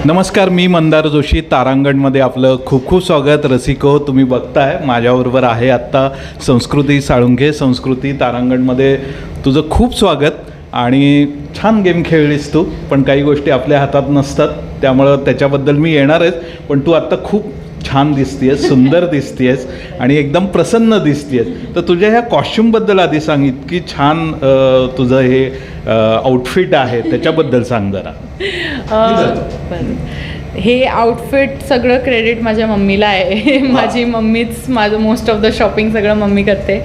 नमस्कार, मी मंदार जोशी. तारांगणमध्ये आपलं खूप खूप स्वागत. रसिको, तुम्ही बघताय माझ्याबरोबर आहे आत्ता संस्कृती साळुंखे. संस्कृती, तारांगणमध्ये तुझं खूप स्वागत. आणि छान गेम खेळलीस तू, पण काही गोष्टी आपल्या हातात नसतात, त्यामुळं त्याच्याबद्दल मी येणारच. पण तू आत्ता खूप छान दिसतेस, सुंदर दिसतेस आणि एकदम प्रसन्न दिसतेस. तर तुझ्या ह्या कॉस्ट्युमबद्दल आधी सांग. इतकी छान तुझं हे आउटफिट आहे, त्याच्याबद्दल सांग जरा. हे आउटफिट सगळं क्रेडिट माझ्या मम्मीला आहे. माझी मम्मीच माझं मोस्ट ऑफ द शॉपिंग सगळं मम्मी करते.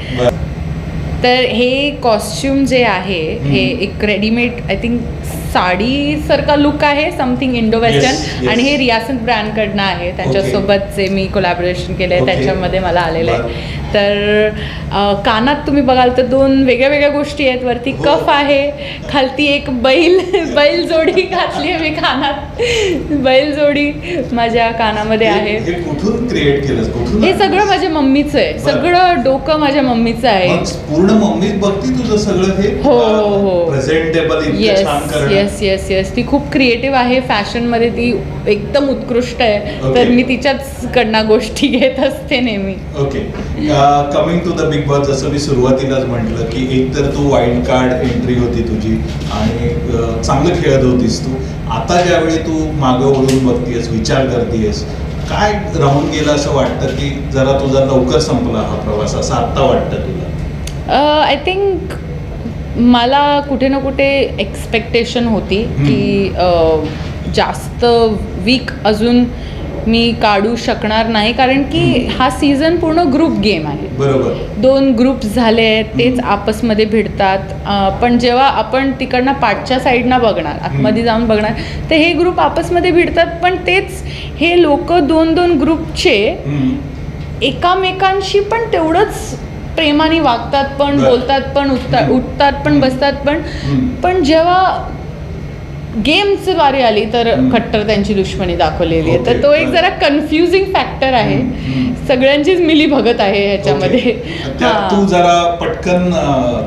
तर हे कॉस्ट्युम जे आहे हे एक रेडीमेड आय थिंक साडीसारखा लुक आहे, समथिंग इंडो वेस्टर्न. आणि हे रियासत ब्रँडकडनं आहे. त्यांच्यासोबत जे मी कोलॅबोरेशन केलं आहे त्याच्यामध्ये मला आलेलं आहे. तर कानात तुम्ही बघाल तर दोन वेगळ्या वेगळ्या गोष्टी आहेत. वरती कफ आहे, खालती एक बैल जोडी घातली आहे मी कानात. बैल जोडी माझ्या कानामध्ये आहे. हे सगळं माझ्या मम्मीचं आहे. सगळं डोकं माझ्या मम्मीचं आहे. पूर्ण मम्मीच बघती तुझं सगळं हे. हो हो हो, प्रेझेंटेबल इतकं छान करणं. Yes yes yes. ती खूप क्रिएटिव्ह आहे. फॅशनमध्ये ती एकदम उत्कृष्ट आहे. तर मी तिच्याच कडनं गोष्टी घेत असते नेहमी. Okay, coming to the big boss. जसं मी सुरुवातीलाच म्हटलं की एक तर तू वाईल्ड कार्ड एंट्री होती तुझी आणि चांगलं खेळत होतीस तू. आता ज्यावेळी तू मागं वळून बघतीयस, विचार करतेयस, काय राहून गेलं असं वाटतं की जरा तुझा लवकर संपला हा प्रवास, असं आत्ता वाटतं तुला? आय थिंक मला कुठे ना कुठे एक्सपेक्टेशन होती की जास्त वीक अजून मी काढू शकणार नाही, कारण की हा सीझन पूर्ण ग्रुप गेम आहे. बरोबर. 2 ग्रुप्स झाले आहेत, तेच आपसमध्ये भिडतात. पण जेव्हा आपण तिकडनं पाठच्या साईडनं बघणार, आतमध्ये जाऊन बघणार, तर हे ग्रुप आपसमध्ये भिडतात. पण तेच हे लोक 2-2 ग्रुपचे एकामेकांशी पण तेवढंच प्रेमाने वागतात, पण बोलतात, पण उठतात पण, बसतात पण जेव्हा गेमची बारी आली तर खट्टर त्यांची दुश्मनी दाखवलेली आहे. तर तो एक जरा कन्फ्युजिंग फॅक्टर आहे. सगळ्यांचीच मिली भगत आहे ह्याच्यामध्ये. तू जरा पटकन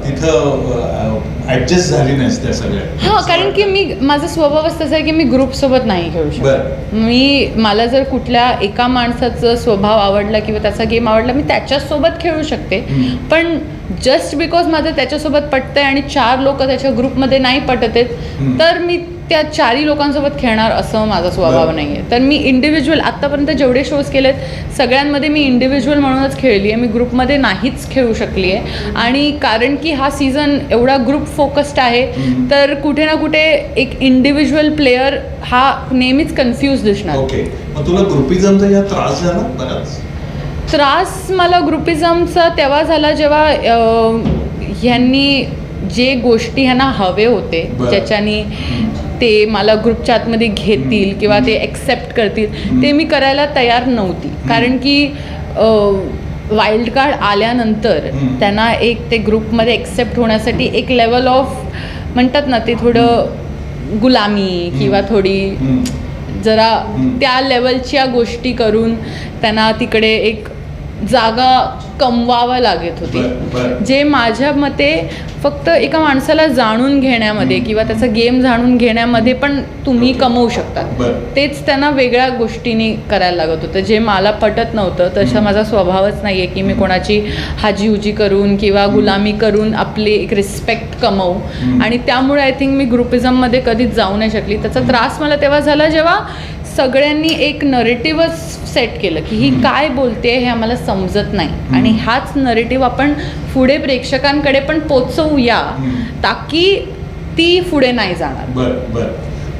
तिथं ऍडजस्ट झाली नाहीस त्या सगळ्या. हां, कारण की माझा स्वभावच तसा आहे की मी ग्रुपसोबत नाही खेळू शकत. मला जर कुठल्या एका माणसाचा स्वभाव आवडला किंवा त्याचा गेम आवडला, मी त्याच्यासोबत खेळू शकते. पण जस्ट बिकॉज माझं त्याच्यासोबत पटतंय आणि 4 लोक त्याच्या ग्रुपमध्ये नाही पटत आहेत, तर मी त्या 4ही लोकांसोबत खेळणार असं माझा स्वभाव नाही आहे. तर मी इंडिव्हिज्युअल आत्तापर्यंत जेवढे शोज केलेत सगळ्यांमध्ये मी इंडिव्हिज्युअल म्हणूनच खेळली आहे. मी ग्रुपमध्ये नाहीच खेळू शकली आहे. आणि कारण की हा सीझन एवढा ग्रुप फोकस्ड आहे, तर कुठे ना कुठे एक इंडिव्हिज्युअल प्लेयर हा नेहमीच कन्फ्यूज दिसणार. ओके, मग तुला ग्रुपिझमचा या त्रास झाला बराच? त्रास मला ग्रुपिझमचा तेव्हा झाला जेव्हा ह्यांनी जे गोष्टी ह्यांना हवे होते, ज्याच्यानी ते मला ग्रुपच्या आतमध्ये घेतील किंवा ते ॲक्सेप्ट करतील, ते मी करायला तयार नव्हती. कारण की वाईल्ड कार्ड आल्यानंतर त्यांना एक ते ग्रुपमध्ये ॲक्सेप्ट होण्यासाठी एक लेवल ऑफ म्हणतात ना, ते थोडं गुलामी किंवा थोडी जरा त्या लेवलच्या गोष्टी करून त्यांना तिकडे एक जागा कमवावं लागत होती, जे माझ्या मते फक्त एका माणसाला जाणून घेण्यामध्ये किंवा त्याचा गेम जाणून घेण्यामध्ये पण तुम्ही कमवू शकता. तेच त्यांना वेगळ्या गोष्टींनी करायला लागत होतं, जे मला पटत नव्हतं. तसा माझा स्वभावच नाही आहे की मी कोणाची हाजीहुजी करून किंवा गुलामी करून आपली एक रिस्पेक्ट कमवू. आणि त्यामुळे आय थिंक मी ग्रुपिझममध्ये कधीच जाऊ नाही शकली. त्याचा त्रास मला तेव्हा झाला जेव्हा सगळ्यांनी एक नरेटिव्हच सेट केलं की ही काय बोलते हे आम्हाला समजत नाही, आणि हाच नरेटिव्ह आपण पुढे प्रेक्षकांकडे पण पोचवूया ताकी ती पुढे नाही जाणार. बरं.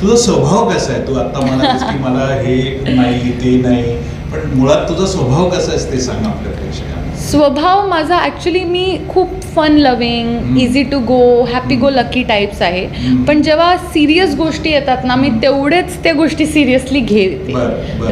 तुझा स्वभाव कसा आहे? तू आता म्हणालीस की मला हे नाही ते नाही, पण मुळात तुझा स्वभाव कसा आहे ते सांग आपल्या प्रेक्षकांना. स्वभाव माझा ॲक्च्युली मी खूप fun loving, easy to go, happy go lucky types आहे. पण जेव्हा सिरियस गोष्टी येतात ना, मी तेवढेच त्या गोष्टी सिरियसली घेते.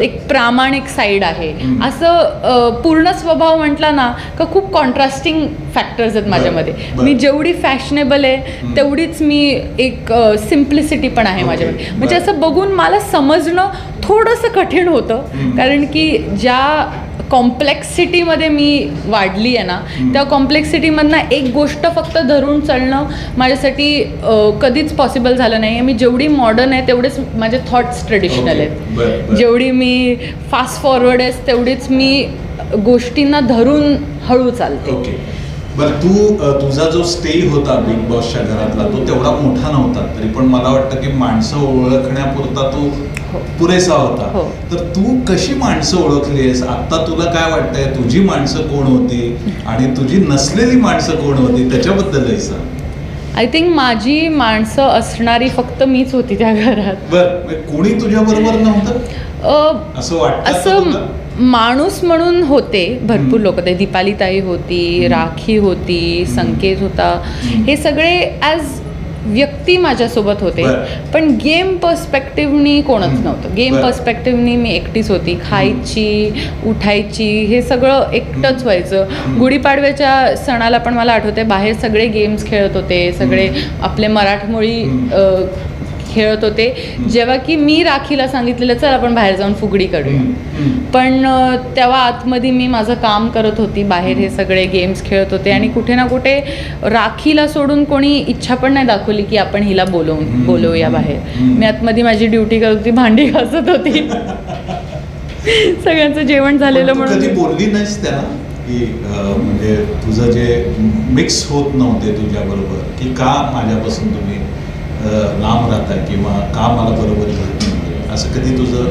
एक प्रामाणिक साईड आहे. असं पूर्ण स्वभाव म्हटला ना का खूप कॉन्ट्रास्टिंग फॅक्टर्स आहेत माझ्यामध्ये. मी जेवढी फॅशनेबल आहे तेवढीच मी एक सिम्प्लिसिटी पण आहे माझ्यामध्ये. म्हणजे असं बघून मला समजणं थोडंसं कठीण होतं, कारण की ज्या कॉम्प्लेक्सिटीमध्ये मी वाढली आहे ना, त्या कॉम्प्लेक्सिटीमधनं एक गोष्ट फक्त धरून चालणं माझ्यासाठी कधीच पॉसिबल झालं नाही आहे. मी जेवढी मॉडर्न आहे तेवढेच माझे थॉट्स ट्रेडिशनल आहेत. जेवढी मी फास्ट फॉरवर्ड आहे तेवढीच मी गोष्टींना धरून हळू चालते. ओके, बरं तुझा जो स्टे होता बिग बॉसच्या घरातला तो तेवढा मोठा नव्हता, तरी पण मला वाटतं की माणसं ओळखण्यापुरता तो पुरेसा होता. तर तू कशी माणसं ओळखलीस? आता तुला काय वाटतंय, तुझी माणसं कोण होती आणि तुझी नसलेली माणसं कोण होती, त्याच्याबद्दलही सांग. आय थिंक माझी माणसं असणारी फक्त मीच होती त्या घरात. बरं, कोणी तुझ्या बरोबर नव्हतं असं वाटतं? असं माणूस म्हणून होते भरपूर लोक. ते दीपाली ताई होती, राखी होती, संकेत होता, हे सगळे ॲज व्यक्ती माझ्यासोबत होते. पण गेम पर्स्पेक्टिव्हनी कोणच नव्हतं. गेम पर्स्पेक्टिव्हनी मी एकटीच होती. खायची, उठायची, हे सगळं एकटंच व्हायचं. गुढीपाडव्याच्या सणाला पण मला आठवते बाहेर सगळे गेम्स खेळत होते, सगळे आपले मराठमोळी खेळत होते, जेव्हा की मी राखीला सांगितलेलं चल आपण बाहेर जाऊन फुगडी काढूया. पण तेव्हा आतमध्ये मी माझं काम करत होती, बाहेर हे सगळे गेम्स खेळत होते. आणि कुठे ना कुठे राखीला सोडून कोणी इच्छा पण नाही दाखवली की आपण हिला बोलवूया बाहेर. मी आतमध्ये माझी ड्युटी करत होती, भांडी घासत होती, सगळ्यांचं जेवण झालेलं म्हणून. कधी बोलली नाहीस त्याला की म्हणजे तुझं जे मिक्स होत नव्हते तुझ्या बरोबर, की का माझ्यापासून तुम्ही लांब राहताय किंवा का मला बरोबर घेत नाही, असं कधी तुझं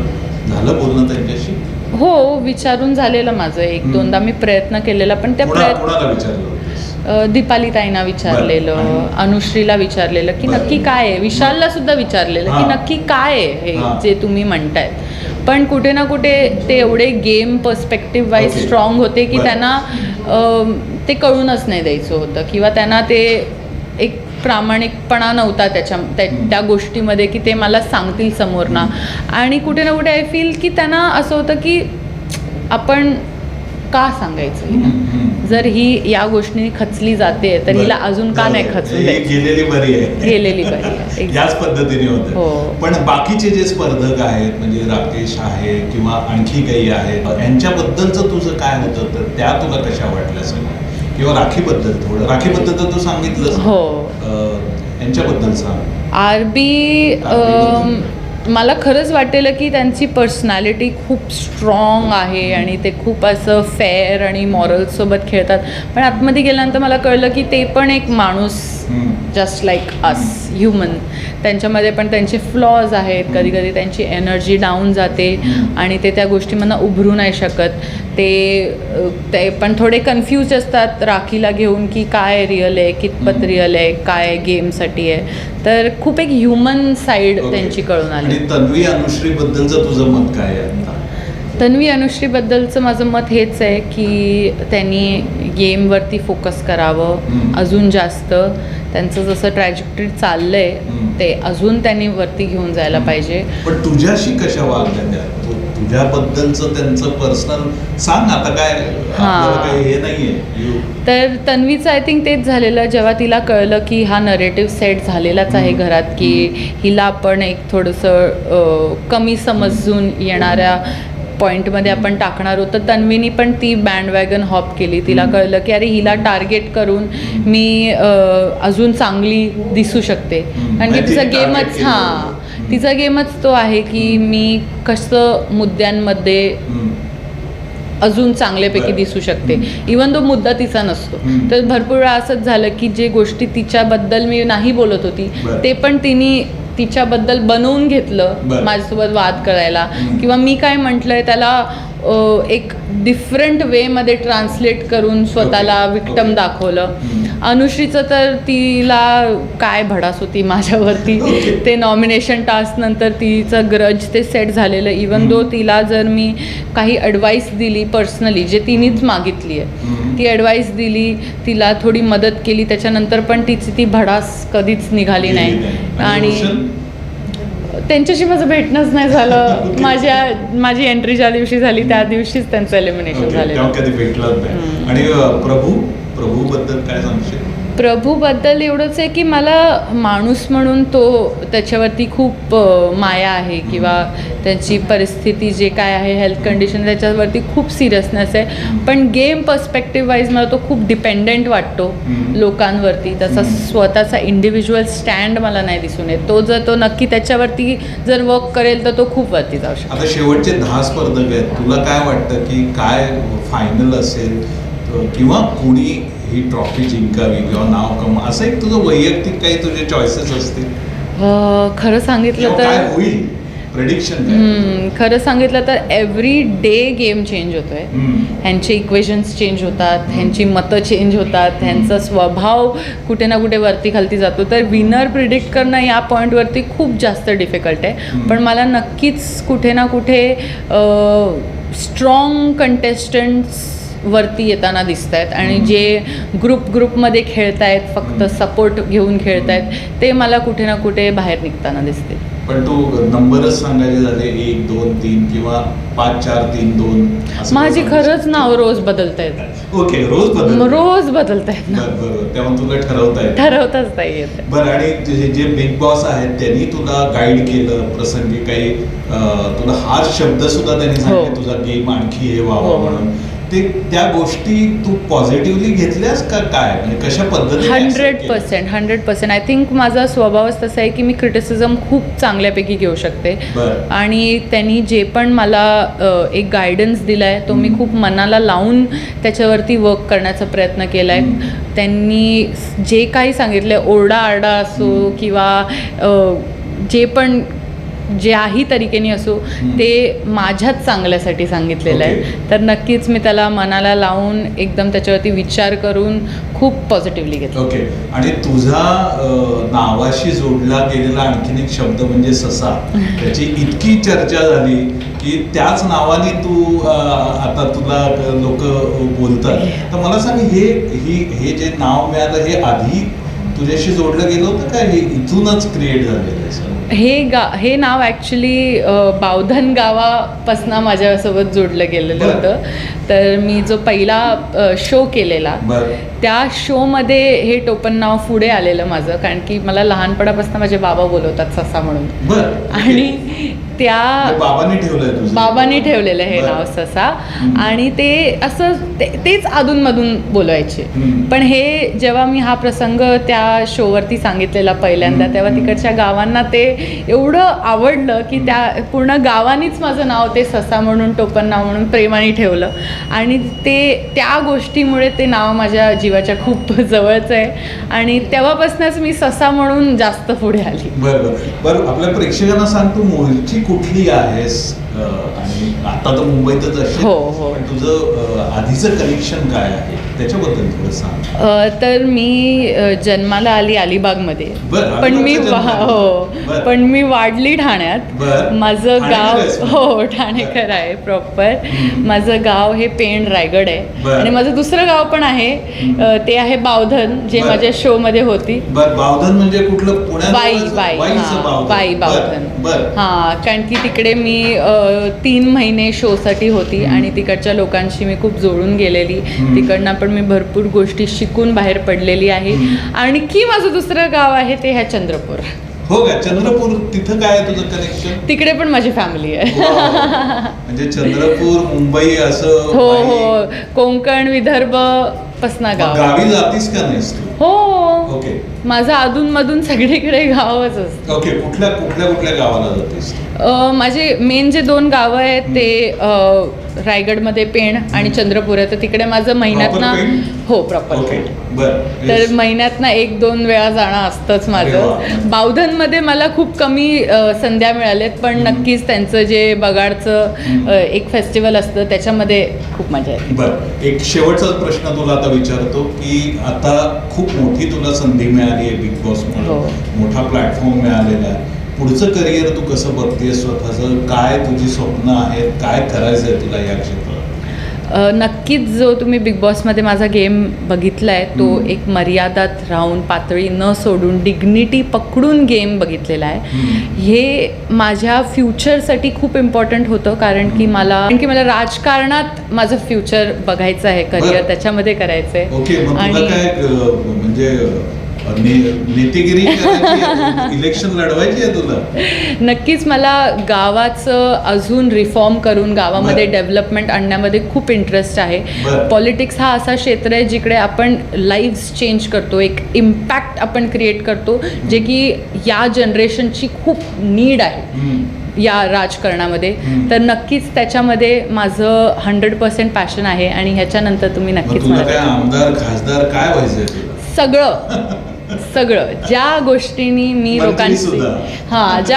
झालं बोलणं त्यांच्याशी? हो, विचारून झालेलं माझं. एक दोनदा मी प्रयत्न केलेला, पण त्या कोणाला विचारलं? दीपाली ताईंना विचारलेलं, अनुश्रीला विचारलेलं की नक्की काय आहे, विशालला सुद्धा विचारलेलं की नक्की काय आहे हे जे तुम्ही म्हणताय. पण कुठे ना कुठे ते एवढे गेम पर्स्पेक्टिव्ह वाईज स्ट्रॉंग होते की त्यांना ते कळूनच नाही द्यायचं होतं, किंवा त्यांना ते एक प्रामाणिकपणा नव्हता त्या गोष्टीमध्ये की ते मला सांगतील समोर ना. आणि कुठे ना कुठे आय फील की त्यांना असं होतं की आपण का सांगायचं हिला, जर ही या गोष्टीने खचली जाते तर हिला अजून का नाही खचू द्यायचं, गेलेली बरी आहे. याच पद्धतीने होतं. पण बाकीचे जे स्पर्धक आहेत म्हणजे राकेश आहे किंवा आणखी काही आहेत, यांच्याबद्दलचं तुझं काय होतं, तर त्या तुला कशा वाटल्या सगळ्या? किंवा राखीबद्दल थोडं, राखीबद्दल तर तू सांगितलंस, यांच्याबद्दल सांग. आरबी मला खरंच वाटेल की त्यांची पर्सनॅलिटी खूप स्ट्रॉंग आहे आणि ते खूप असं फेअर आणि मॉरल्ससोबत खेळतात. पण आतमध्ये गेल्यानंतर मला कळलं की ते पण एक माणूस, जस्ट लाईक अस, ह्युमन. त्यांच्यामध्ये पण त्यांचे फ्लॉज आहेत. कधी कधी त्यांची एनर्जी डाऊन जाते आणि ते त्या गोष्टीमधनं उभरू नाही शकत. ते पण थोडे कन्फ्यूज असतात राखीला घेऊन की काय रिअल आहे, कितपत रिअल आहे, काय गेमसाठी आहे. तर खूप एक ह्युमन साईड त्यांची कळून आली. तन्वी अनुश्री बद्दलचं तुझं मत काय आहे? तन्वी अनुश्रीबद्दलचं माझं मत हेच आहे की त्यांनी गेमवरती फोकस करावं अजून जास्त. त्यांचं जसं ट्रॅजेक्टरी चाललंय ते अजून त्यांनी वरती घेऊन जायला पाहिजे. पण तुझ्याशी कशा वागल्या त्या? तुझ्याबद्दलचं त्यांचं पर्सनल सांग आता. काय हे नाहीये. तर तन्वीचं आय थिंक तेच झालेलं, जेव्हा तिला कळलं की हा नरेटिव्ह सेट झालेलाच आहे घरात की हिला आपण एक थोडंसं कमी समजून येणाऱ्या पॉईंटमध्ये आपण टाकणार होतं. तन्वीनी पण ती बँडवॅगन हॉप केली. तिला कळलं की अरे हिला टार्गेट करून मी अजून चांगली दिसू शकते. कारण की तिचा गेमच तो आहे की मी कसं मुद्द्यांमध्ये अजून चांगल्यापैकी दिसू शकते, इवन तो मुद्दा तिचा नसतो. तर भरपूर वेळा असंच झालं की जे गोष्टी तिच्याबद्दल मी नाही बोलत होती ते पण तिने तिच्याबद्दल बनवून घेतलं माझ्यासोबत वाद करायला, किंवा मी काय म्हटलंय त्याला एक डिफरंट वेमध्ये ट्रान्सलेट करून स्वतःला विक्टम दाखवलं. अनुश्रीचं तर तिला काय भडास होती माझ्यावरती. ते नॉमिनेशन टास्क नंतर तिचं ग्रज ते सेट झालेलं. इवन दो तिला जर मी काही ॲडवाईस दिली पर्सनली, जे तिनेच मागितली आहे, ती ॲडवाईस दिली, तिला थोडी मदत केली, त्याच्यानंतर पण तिची ती भडास कधीच निघाली नाही. आणि त्यांच्याशी माझं भेटणंच नाही झालं. माझी एंट्री ज्या दिवशी झाली त्या दिवशीच त्यांचं एलिमिनेशन झालं. कधी भेटलं नाही. आणि प्रभू बद्दल काय सांगशील? प्रभूबद्दल एवढंच आहे की मला माणूस म्हणून तो त्याच्यावरती खूप माया आहे किंवा त्याची परिस्थिती जे काय आहे हेल्थ कंडिशन त्याच्यावरती खूप सिरियसनेस आहे. पण गेम पर्स्पेक्टिव्ह वाईज मला तो खूप डिपेंडेंट वाटतो लोकांवरती. तसा स्वतःचा इंडिव्हिज्युअल स्टँड मला नाही दिसून येत. तो जर तो नक्की त्याच्यावरती जर वर्क करेल तर तो खूप वरती जाऊ शकतो. आता शेवटचे 10 स्पर्धक आहेत, तुला काय वाटतं की काय फायनल असेल किंवा कोणी ही ट्रॉफी जिंकावी किंवा नाव कमा, असं एक तुझं वैयक्तिक काही तुझे चॉईसेस असतील? खरं सांगितलं काय तर होईल प्रेडिक्शन? खरं सांगितलं तर एव्हरी डे गेम चेंज होतोय. ह्यांचे इक्वेशन्स चेंज होतात, ह्यांची मतं चेंज होतात, ह्यांचा स्वभाव कुठे ना कुठे वरती खालती जातो. तर विनर प्रिडिक्ट करणं या पॉईंटवरती खूप जास्त डिफिकल्ट आहे. पण मला नक्कीच कुठे ना कुठे स्ट्रॉंग कंटेस्टंट्स वरती येताना दिसत आहेत आणि जे ग्रुपमध्ये खेळत आहेत, फक्त सपोर्ट घेऊन खेळत आहेत, ते मला कुठे ना कुठे बाहेर निघताना दिसते. पण तू नंबरच सांगायचे झाले 1, 2, 3 किंवा 5, 4, 3, 2, माझी खरंच नाव रोज बदलत आहेत. ओके, रोज बदलत आहेत ना. बरोबर, तेव्हा तुला ठरवताच नाही येत. बरं, आणि जे बिग बॉस आहेत त्यांनी तुला गाईड केलं प्रसंगी काही, तुला हाच शब्द सुद्धा त्यांनी सांगितले तुझा गेम आणखी हे व्हावा म्हणून, ते त्या गोष्टी तू पॉझिटिव्हली घेतल्यास का काय, म्हणजे कशा पद्धतीने? 100%. आय थिंक माझा स्वभावच तसा आहे की मी क्रिटिसिझम खूप चांगल्यापैकी घेऊ शकते. आणि त्यांनी जे पण मला एक गायडन्स दिला आहे तो मी खूप मनाला लावून त्याच्यावरती वर्क करण्याचा प्रयत्न केला आहे. त्यांनी जे काही सांगितलं आहे, ओरडाआरडा असो किंवा जे पण ज्याही तरीकेने असो, ते माझ्याच चांगल्यासाठी सांगितलेलं आहे. तर नक्कीच मी त्याला मनाला लावून एकदम त्याच्यावरती विचार करून खूप पॉझिटिव्हली घेतलं. ओके. आणि तुझा नावाशी जोडला गेलेला आणखीन एक शब्द म्हणजे ससा, त्याची इतकी चर्चा झाली की त्याच नावाने तू आता तुला लोक बोलतात. तर मला सांग, हे जे नाव मिळालं हे आधी तुझ्याशी जोडलं गेलं होतं का, हे इथूनच क्रिएट झालेलं आहे? हे नाव ॲक्च्युली बावधन गावापासून माझ्यासोबत जोडलं गेलेलं होतं. तर मी जो पहिला शो केलेला त्या शोमध्ये हे टोपण नाव पुढे आलेलं माझं, कारण की मला लहानपणापासून माझे बाबा बोलवतात ससा म्हणून. आणि त्या बाबांनी ठेवलेलं हे नाव ससा. आणि ते असं तेच अधूनमधून बोलवायचे. पण हे जेव्हा मी हा प्रसंग त्या शोवरती सांगितलेला पहिल्यांदा, तेव्हा तिकडच्या गावांना ते एवढं आवडलं की त्या पूर्ण गावानीच माझं नाव ते ससा म्हणून, टोपण नाव म्हणून प्रेमाने ठेवलं. आणि त्या गोष्टीमुळे ते नाव माझ्या जीवाच्या खूप जवळचं आहे. आणि तेव्हापासूनच मी ससा म्हणून जास्त पुढे आली. बरं, आपल्या प्रेक्षकांना सांग, तू मूळची कुठली आहेस? आणि आता तर मुंबईतच असेल. हो. तुझं आधीचं कनेक्शन काय आहे त्याच्याबद्दल थोडं सांग. तर मी जन्माला आली अलिबागमध्ये, पण मी वाढली ठाण्यात. माझं गाव ठाणेकर आहे प्रॉपर. माझं गाव हे पेण रायगड आहे. आणि माझं दुसरं गाव पण आहे, ते आहे बावधन, जे माझ्या शो मध्ये होती. बावधन म्हणजे कुठलं? वाई बावधन. कारण की तिकडे मी 3 महिने शो साठी होती आणि तिकडच्या लोकांशी मी खूप जोडून गेलेली. तिकडनं पण मी भरपूर गोष्टी शिकून बाहेर पडलेली आहे. आणखी माझं दुसरं गाव आहे ते ह्या चंद्रपूर. हो का? चंद्रपूर, तिथं काय तुझं कनेक्शन? तिकडे पण माझी फॅमिली आहे. म्हणजे चंद्रपूर, मुंबई असं? हो. कोकण, विदर्भ पसना गाव. गावी जातीस का नाहीस तू? हो. ओके. माझं अधूनमधून सगळीकडे गावच असतं. ओके. कुठल्या गावाला जातेस? माझे मेन जे 2 गावं आहेत ते रायगडमध्ये पेण आणि चंद्रपूर आहे. तर तिकडे माझं महिन्यातनं, हो प्रॉपर. तर महिन्यातनं 1-2 वेळा जाणं असतंच माझं. बावधनमध्ये मला खूप कमी संध्या मिळाल्यात, पण नक्कीच त्यांचं जे बगाडचं एक फेस्टिवल असतं त्याच्यामध्ये खूप मजा येते. बरं, एक शेवटचाच प्रश्न तुला आता विचारतो की आता खूप मोठी तुला संधी मिळाली आहे बिग बॉस म्हणून, मोठा प्लॅटफॉर्म मिळालेला आहे. पुढचं करिअर तू कसं बघतेस स्वतःचं? काय तुझी स्वप्न आहेत? काय करायचं आहे तुला या क्षेत्रात? नक्कीच जो तुम्ही बिग बॉसमध्ये माझा गेम बघितला आहे तो एक मर्यादात राहून, पातळी न सोडून, डिग्निटी पकडून गेम बघितलेला आहे. हे माझ्या फ्युचरसाठी खूप इम्पॉर्टंट होतं, कारण की मला राजकारणात माझं फ्युचर बघायचं आहे, करिअर त्याच्यामध्ये करायचं आहे. ओके. मग तुला काय म्हणजे म्हणजे नेतेगिरी करायची, इलेक्शन लढवायची आहे तुला? नक्कीच मला गावाचं अजून रिफॉर्म करून गावामध्ये बरं. डेव्हलपमेंट आणण्यामध्ये खूप इंटरेस्ट आहे. बरं. पॉलिटिक्स हा असा क्षेत्र आहे जिकडे आपण लाईव्स चेंज करतो, एक इम्पॅक्ट आपण क्रिएट करतो, जे की या जनरेशनची खूप नीड आहे या राजकारणामध्ये. तर नक्कीच त्याच्यामध्ये माझं 100% पॅशन आहे आणि ह्याच्यानंतर तुम्ही नक्कीच तुला मला काय आमदार खासदार काय व्हायचंय तुला? सगळं ज्या गोष्टींनी मी मंत्री लोकांची सुद्धा.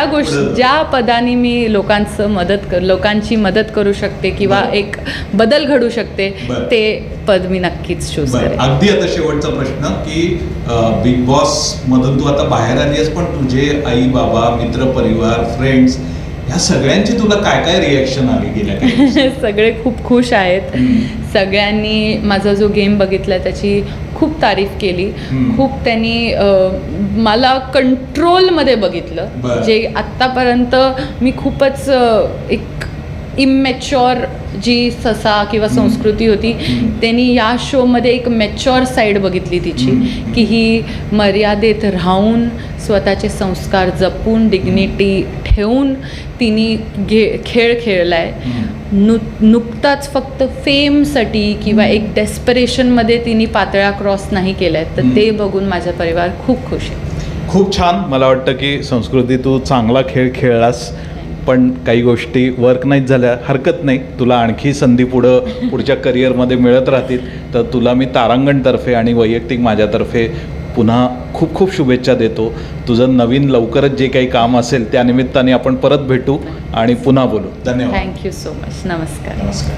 पुढं. ज्या पदानी मी लोकांची मदत करू शकते किंवा बरं. एक बदल घडू शकते, बरं. ते पद मी नक्कीच चूज बरं, करेन. अगदी आता शेवटचा प्रश्न की बिग बॉस मधून तू आता बाहेर आली आहेस, पण तुझे आई बाबा, मित्र परिवार, फ्रेंड्स ह्या सगळ्यांची तुला काय काय रिॲक्शन आली गेल्या काही दिवसात? सगळे खूप खुश आहेत. सगळ्यांनी माझा जो गेम बघितला त्याची खूप तारीफ केली. खूप त्यांनी मला कंट्रोलमध्ये बघितलं, बरं. जे आत्तापर्यंत मी खूपच एक इमॅच्युअर जी ससा किंवा संस्कृती होती, त्यांनी या शोमध्ये एक मॅच्युअर साईड बघितली तिची, की ही मर्यादेत राहून स्वतःचे संस्कार जपून डिग्निटी ठेवून तिने खेळ खेळलाय. नुकताच फक्त फेमसाठी किंवा एक डेस्परेशनमध्ये तिने पातळ्या क्रॉस नाही केल्या, तर ते बघून माझा परिवार खूप खुश आहे. खूप छान. मला वाटतं की संस्कृती तू चांगला खेळ खेळलास, पण काही गोष्टी वर्क नाहीत झाल्या, हरकत नाही. तुला आणखी संधी पुढच्या करिअरमध्ये मिळत राहतील. तर तुला मी तारांगणतर्फे आणि वैयक्तिक माझ्यातर्फे पुन्हा खूप खूप शुभेच्छा देतो. तुझं नवीन लवकरच जे काही काम असेल त्या निमित्ताने आपण परत भेटू आणि पुन्हा बोलू. धन्यवाद. Thank you so much. नमस्कार. नमस्कार.